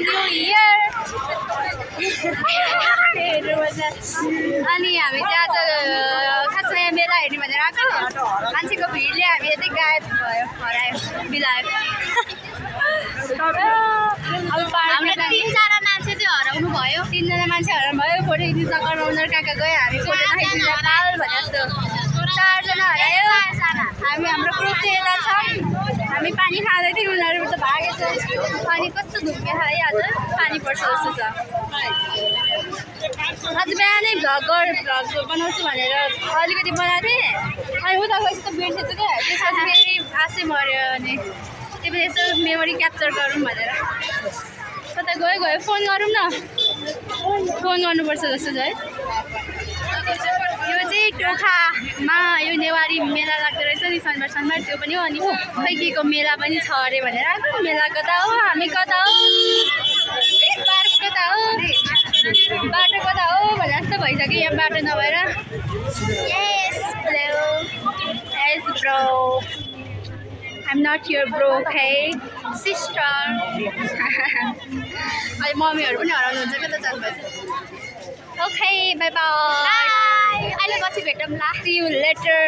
New year अनि हामी चाहिँ आज खासमा यहाँ मेला हेर्ने भनेर आएको मान्छेको भिडले हामी यतै गायब भयो हरायो बिलायो हाम्रो 3-4 मान्छे चाहिँ हराउनु भयो 3जना मान्छे हराउनु भयो फोटो खिच्न सकाउनु उनीहरू कहाँ गयो हामी फोटो नखिच्न पाल भने जस्तो 4जना हरायो हामी हाम्रो ग्रुप चाहिँ यता छ हामी पानी खाँदै थियौँ उनीहरू त भागेछ अनि कस्तो धुम्के छ है आज पानी पर्छ जस्तो छ आज बिहानै भ्लग बनाउँछु भनेर अलिकति बनाएको थिएँ अनि उता गएपछि त बिर्सेछु क्या त्यसपछि फेरि आशै मऱ्यो अनि त्यो पनि यसो मेमोरी क्याप्चर गरौँ भनेर कता गयो फोन गरौँ न फोन गर्नुपर्छ जस्तो छ है यो चाहिँ टोखामा यो नेवारी मेला लाग्दो रहेछ नि शनिबार त्यो पनि हो अनि खै केको मेला पनि छ अरे भनेर आएको मेला कता हो हामी कता हो बाटो कता हो भने जस्तो भइसक्यो यहाँ बाटो नभएर Yes bro I'm not your bro okay sister अहिले मम्मीहरू पनि हराउनुहुन्छ कता जानुभएछ Okay, bye bye. Bye. अहिले पछि भेटौँला. See you later.